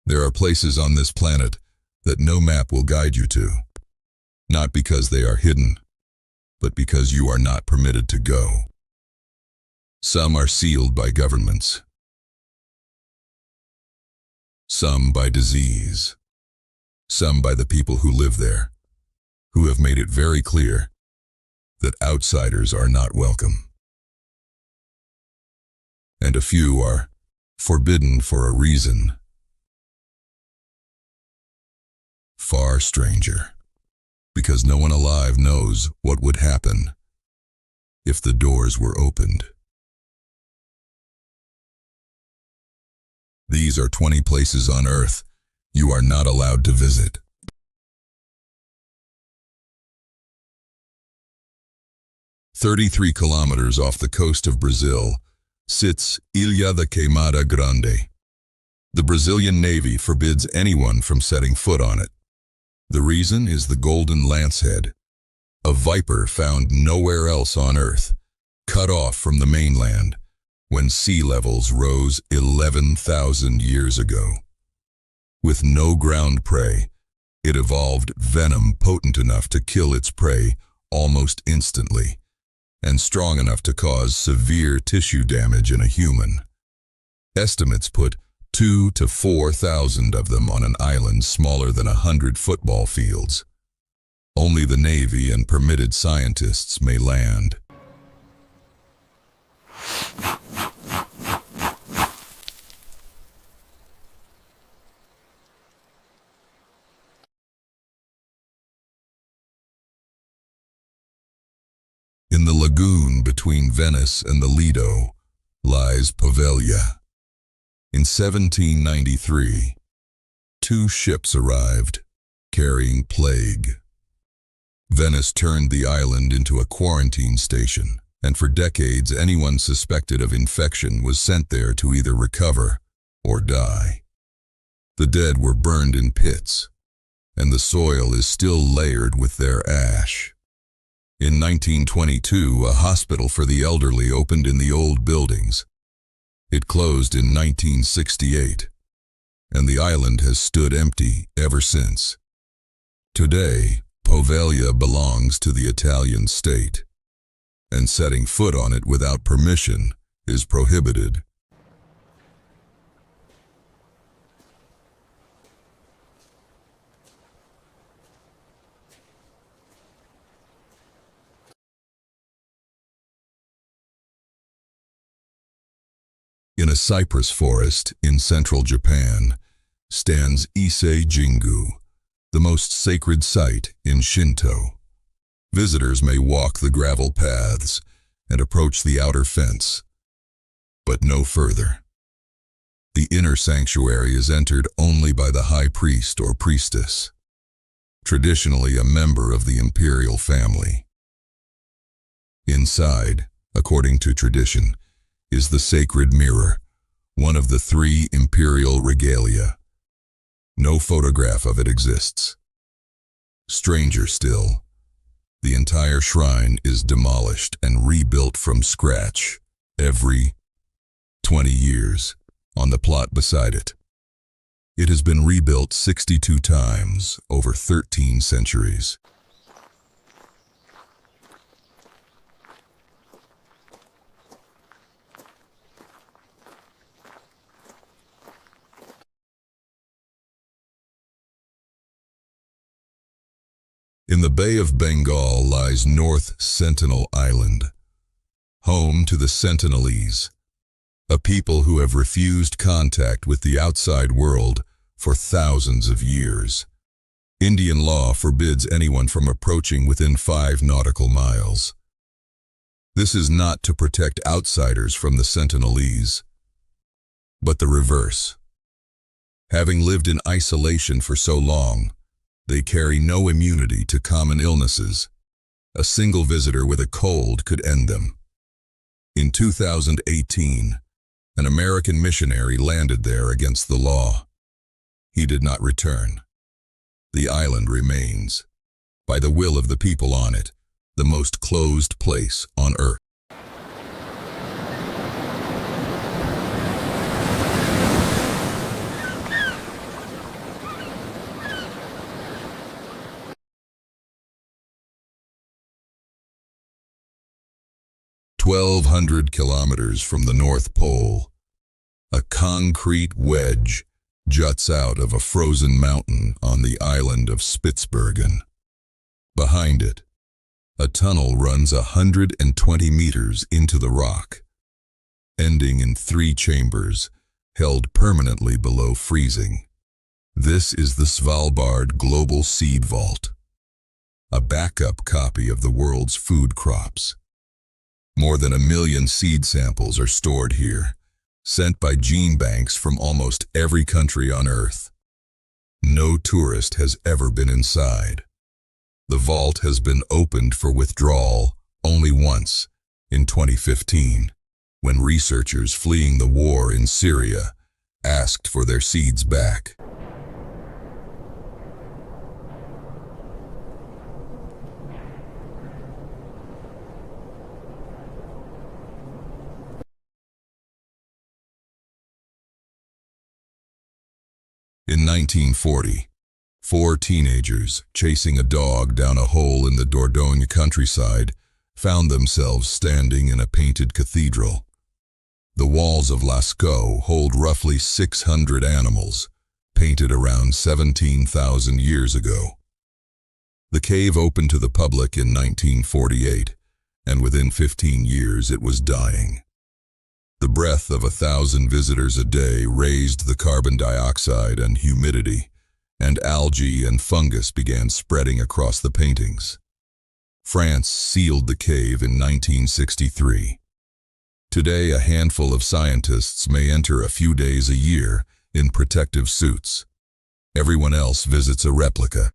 There are places on this planet that no map will guide you to, not because they are hidden, but because you are not permitted to go. Some are sealed by governments, some by disease, some by the people who live there, who have made it very clear that outsiders are not welcome. And a few are forbidden for a reason. Far stranger, because no one alive knows what would happen if the doors were opened. These are 20 places on Earth you are not allowed to visit. "33 kilometers off the coast of Brazil sits Ilha da Queimada Grande. The Brazilian Navy forbids anyone from setting foot on it. The reason is the golden lancehead, a viper found nowhere else on Earth, cut off from the mainland when sea levels rose 11,000 years ago. With no ground prey, it evolved venom potent enough to kill its prey almost instantly, and strong enough to cause severe tissue damage in a human. Estimates put 2,000 to 4,000 of them on an island smaller than 100 football fields. Only the Navy and permitted scientists may land. In the lagoon between Venice and the Lido lies Poveglia. In 1793, 2 ships arrived, carrying plague. Venice turned the island into a quarantine station, and for decades anyone suspected of infection was sent there to either recover or die. The dead were burned in pits, and the soil is still layered with their ash. In 1922, a hospital for the elderly opened in the old buildings. It closed in 1968, and the island has stood empty ever since. Today, Poveglia belongs to the Italian state, and setting foot on it without permission is prohibited. In a cypress forest in central Japan stands Ise Jingu, the most sacred site in Shinto. Visitors may walk the gravel paths and approach the outer fence, but no further. The inner sanctuary is entered only by the high priest or priestess, traditionally a member of the imperial family. Inside, according to tradition, is the sacred mirror, one of the 3 imperial regalia. No photograph of it exists. Stranger still, the entire shrine is demolished and rebuilt from scratch every 20 years on the plot beside it. It has been rebuilt 62 times over 13 centuries. In the Bay of Bengal lies North Sentinel Island, home to the Sentinelese, a people who have refused contact with the outside world for thousands of years. Indian law forbids anyone from approaching within 5 nautical miles. This is not to protect outsiders from the Sentinelese, but the reverse. Having lived in isolation for so long, they carry no immunity to common illnesses. A single visitor with a cold could end them. In 2018, an American missionary landed there against the law. He did not return. The island remains, by the will of the people on it, the most closed place on Earth. 1,200 kilometers from the North Pole, a concrete wedge juts out of a frozen mountain on the island of Spitsbergen. Behind it, a tunnel runs 120 meters into the rock, ending in 3 chambers held permanently below freezing. This is the Svalbard Global Seed Vault, a backup copy of the world's food crops. More than 1 million seed samples are stored here, sent by gene banks from almost every country on Earth. No tourist has ever been inside. The vault has been opened for withdrawal only once, in 2015, when researchers fleeing the war in Syria asked for their seeds back. In 1940, 4 teenagers chasing a dog down a hole in the Dordogne countryside found themselves standing in a painted cathedral. The walls of Lascaux hold roughly 600 animals, painted around 17,000 years ago. The cave opened to the public in 1948, and within 15 years it was dying. The breath of 1,000 visitors a day raised the carbon dioxide and humidity, and algae and fungus began spreading across the paintings. France sealed the cave in 1963. Today, a handful of scientists may enter a few days a year in protective suits. Everyone else visits a replica.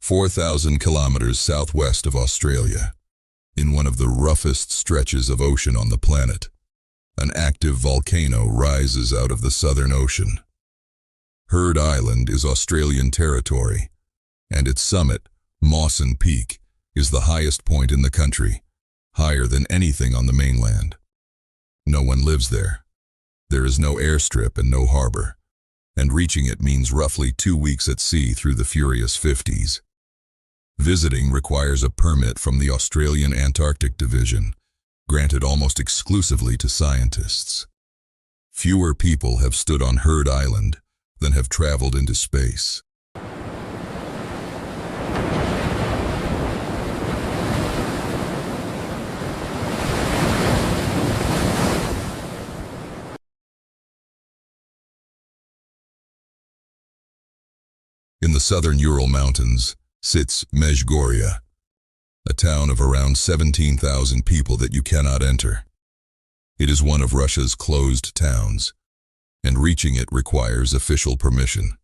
"4,000 kilometers southwest of Australia, in one of the roughest stretches of ocean on the planet, an active volcano rises out of the Southern Ocean. Heard Island is Australian territory, and its summit, Mawson Peak, is the highest point in the country, higher than anything on the mainland. No one lives there. There is no airstrip and no harbor, and reaching it means roughly 2 weeks at sea through the furious 50s. Visiting requires a permit from the Australian Antarctic Division, granted almost exclusively to scientists. Fewer people have stood on Heard Island than have traveled into space. In the southern Ural Mountains sits Mezhgorye, a town of around 17,000 people that you cannot enter. It is one of Russia's closed towns, and reaching it requires official permission.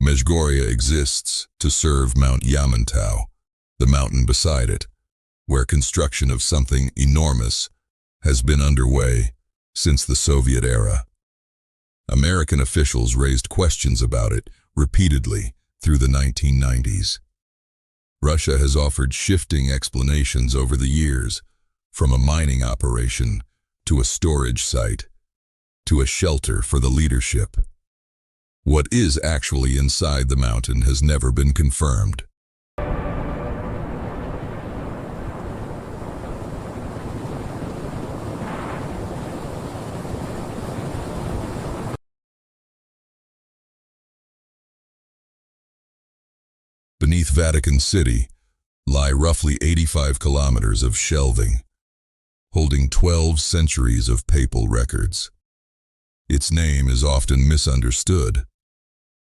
Mezhgorye exists to serve Mount Yamantau, the mountain beside it, where construction of something enormous has been underway since the Soviet era. American officials raised questions about it repeatedly through the 1990s. Russia has offered shifting explanations over the years, from a mining operation to a storage site to a shelter for the leadership. What is actually inside the mountain has never been confirmed. Beneath Vatican City lie roughly 85 kilometers of shelving, holding 12 centuries of papal records. Its name is often misunderstood.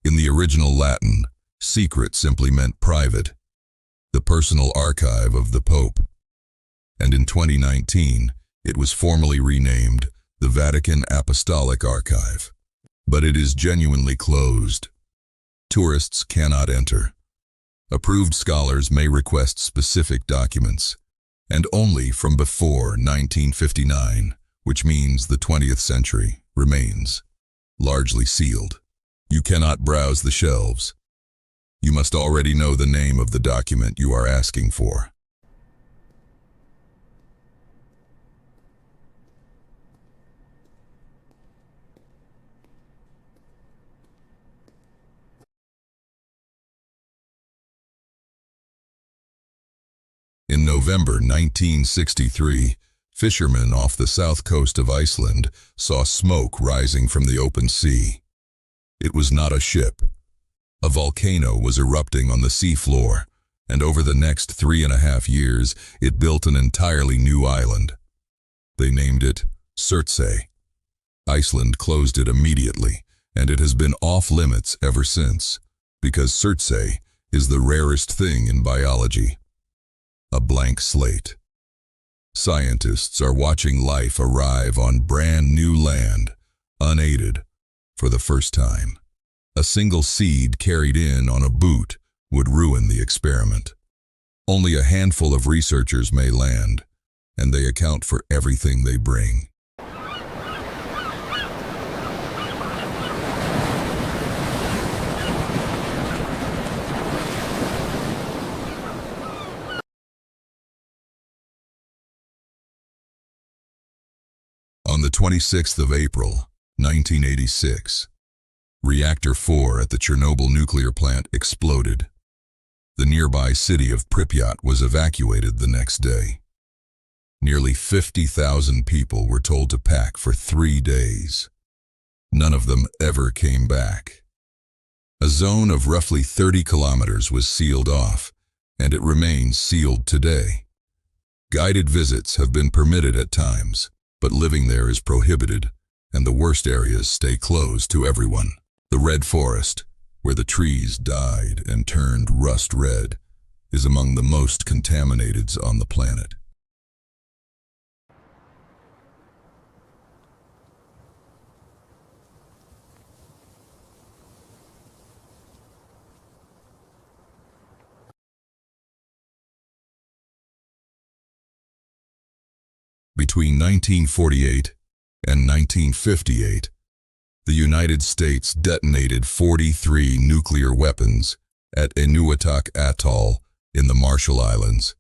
In the original Latin, secret simply meant private, the personal archive of the Pope. And in 2019, it was formally renamed the Vatican Apostolic Archive. But it is genuinely closed. Tourists cannot enter. Approved scholars may request specific documents, and only from before 1959, which means the 20th century, remains largely sealed. You cannot browse the shelves. You must already know the name of the document you are asking for. In November 1963, fishermen off the south coast of Iceland saw smoke rising from the open sea. It was not a ship. A volcano was erupting on the seafloor, and over the next 3.5 years, it built an entirely new island. They named it Surtsey. Iceland closed it immediately, and it has been off-limits ever since, because Surtsey is the rarest thing in biology. A blank slate. Scientists are watching life arrive on brand new land, unaided, for the first time. A single seed carried in on a boot would ruin the experiment. Only a handful of researchers may land, and they account for everything they bring. On the 26th of April, 1986, Reactor 4 at the Chernobyl nuclear plant exploded. The nearby city of Pripyat was evacuated the next day. Nearly 50,000 people were told to pack for 3 days. None of them ever came back. A zone of roughly 30 kilometers was sealed off, and it remains sealed today. Guided visits have been permitted at times, but living there is prohibited, and the worst areas stay closed to everyone. The Red Forest, where the trees died and turned rust red, is among the most contaminated on the planet. Between 1948 and 1958, the United States detonated 43 nuclear weapons at Enewetak Atoll in the Marshall Islands.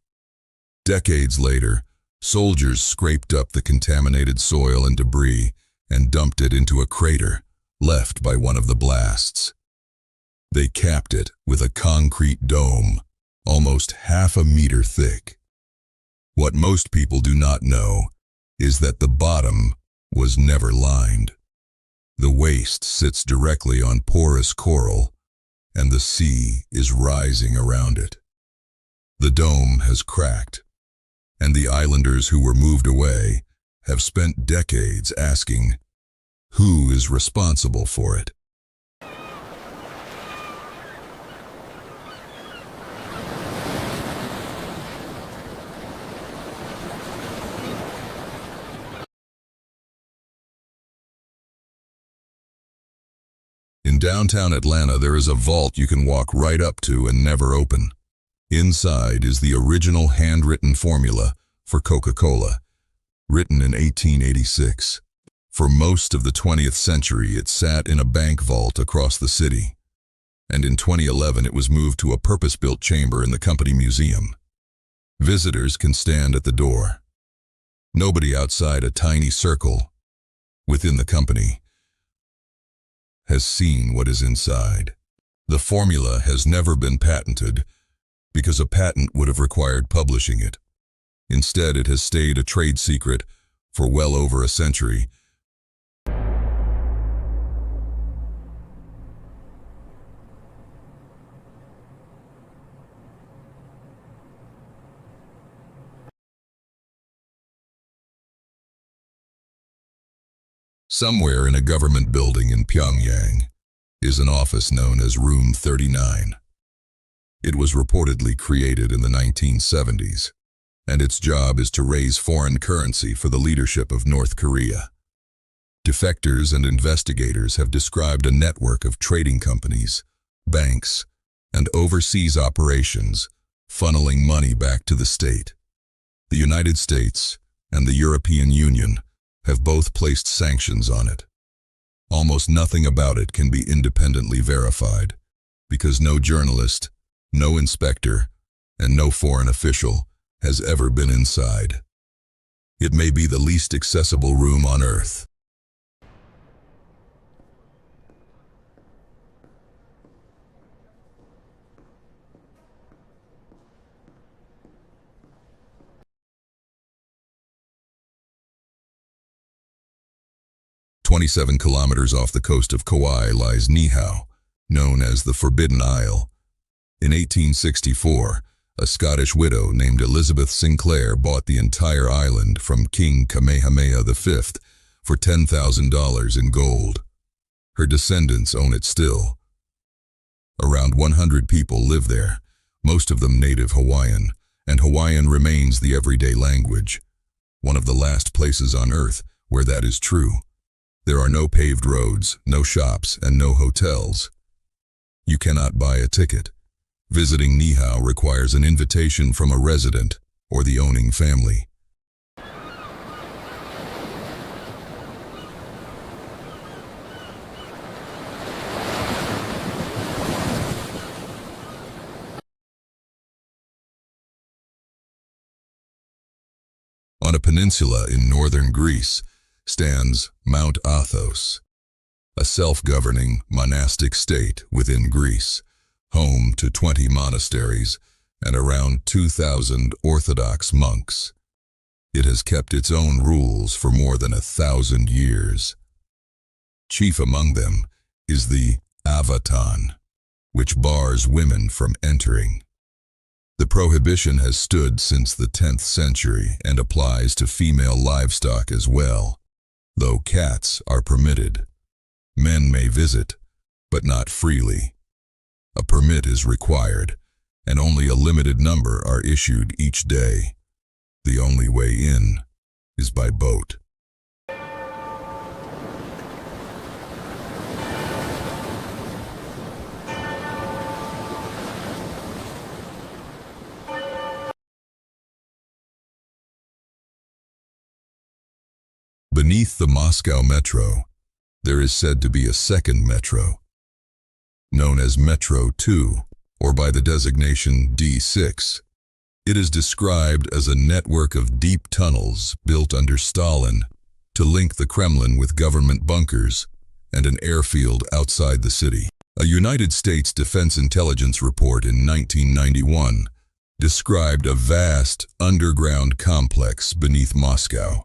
Decades later, soldiers scraped up the contaminated soil and debris and dumped it into a crater left by one of the blasts. They capped it with a concrete dome, almost half a meter thick. What most people do not know is that the bottom was never lined. The waste sits directly on porous coral, and the sea is rising around it. The dome has cracked, and the islanders who were moved away have spent decades asking, who is responsible for it? In downtown Atlanta, there is a vault you can walk right up to and never open. Inside is the original handwritten formula for Coca-Cola, written in 1886. For most of the 20th century, it sat in a bank vault across the city, and in 2011 it was moved to a purpose-built chamber in the company museum. Visitors can stand at the door. Nobody outside a tiny circle within the company has seen what is inside. The formula has never been patented because a patent would have required publishing it. Instead, it has stayed a trade secret for well over a century. Somewhere in a government building in Pyongyang is an office known as Room 39. It was reportedly created in the 1970s, and its job is to raise foreign currency for the leadership of North Korea. Defectors and investigators have described a network of trading companies, banks, and overseas operations funneling money back to the state. The United States and the European Union have both placed sanctions on it. Almost nothing about it can be independently verified, because no journalist, no inspector, and no foreign official has ever been inside. It may be the least accessible room on Earth. 27 kilometers off the coast of Kauai lies Niihau, known as the Forbidden Isle. In 1864, a Scottish widow named Elizabeth Sinclair bought the entire island from King Kamehameha V for $10,000 in gold. Her descendants own it still. Around 100 people live there, most of them native Hawaiian, and Hawaiian remains the everyday language. One of the last places on Earth where that is true. There are no paved roads, no shops, and no hotels. You cannot buy a ticket. Visiting Niihau requires an invitation from a resident or the owning family. On a peninsula in northern Greece stands Mount Athos, a self-governing monastic state within Greece, home to 20 monasteries and around 2,000 Orthodox monks. It has kept its own rules for more than 1,000 years. Chief among them is the Avaton, which bars women from entering. The prohibition has stood since the 10th century and applies to female livestock as well, though cats are permitted. Men may visit, but not freely. A permit is required, and only a limited number are issued each day. The only way in is by boat. Beneath the Moscow Metro, there is said to be a second metro, known as Metro 2, or by the designation D6. It is described as a network of deep tunnels built under Stalin to link the Kremlin with government bunkers and an airfield outside the city. A United States Defense Intelligence report in 1991 described a vast underground complex beneath Moscow.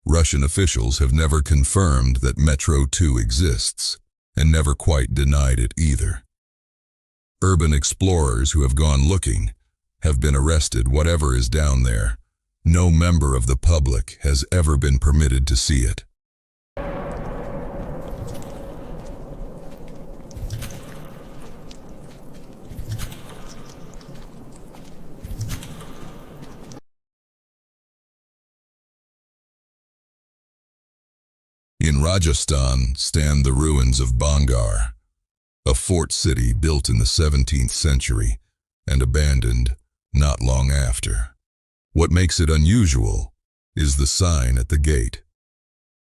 Russian officials have never confirmed that Metro 2 exists, and never quite denied it either. Urban explorers who have gone looking have been arrested. Whatever is down there, no member of the public has ever been permitted to see it. In Rajasthan stand the ruins of Bhangarh, a fort city built in the 17th century and abandoned not long after. What makes it unusual is the sign at the gate.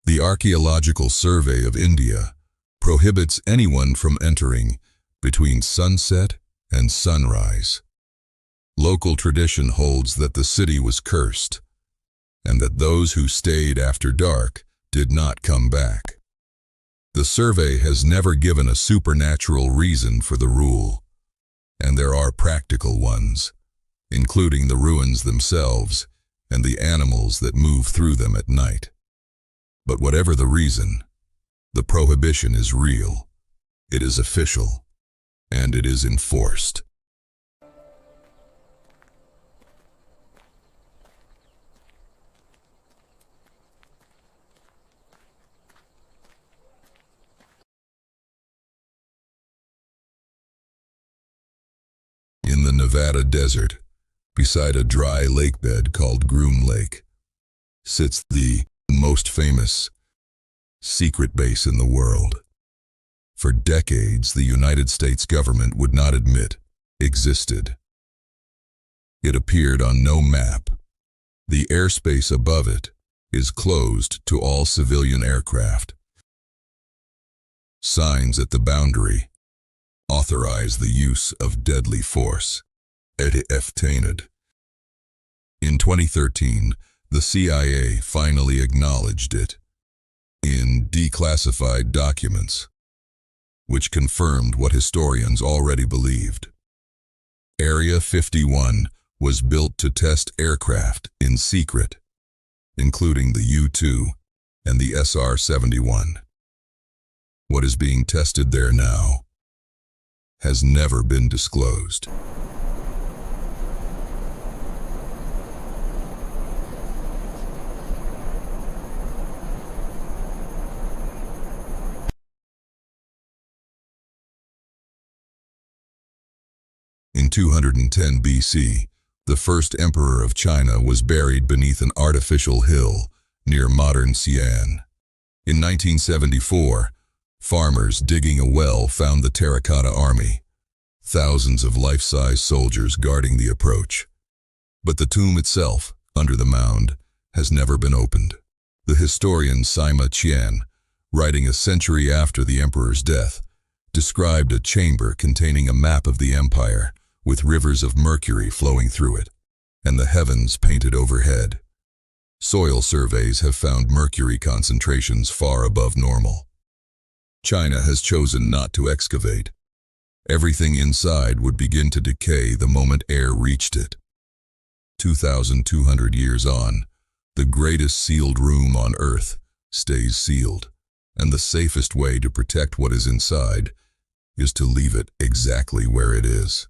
The Archaeological Survey of India prohibits anyone from entering between sunset and sunrise. Local tradition holds that the city was cursed, and that those who stayed after dark did not come back. The survey has never given a supernatural reason for the rule, and there are practical ones, including the ruins themselves and the animals that move through them at night. But whatever the reason, the prohibition is real, it is official, and it is enforced. In the Nevada desert, beside a dry lakebed called Groom Lake, sits the most famous secret base in the world. For decades, the United States government would not admit existed. It appeared on no map. The airspace above it is closed to all civilian aircraft. Signs at the boundary authorize the use of deadly force. In 2013, the CIA finally acknowledged it in declassified documents, which confirmed what historians already believed. Area 51 was built to test aircraft in secret, including the U-2, and the SR-71. What is being tested there now has never been disclosed. In 210 BC, the first emperor of China was buried beneath an artificial hill near modern Xi'an. In 1974, farmers digging a well found the terracotta army, thousands of life-size soldiers guarding the approach. But the tomb itself, under the mound, has never been opened. The historian Sima Qian, writing a century after the emperor's death, described a chamber containing a map of the empire, with rivers of mercury flowing through it, and the heavens painted overhead. Soil surveys have found mercury concentrations far above normal. China has chosen not to excavate. Everything inside would begin to decay the moment air reached it. 2,200 years on, the greatest sealed room on Earth stays sealed, and the safest way to protect what is inside is to leave it exactly where it is.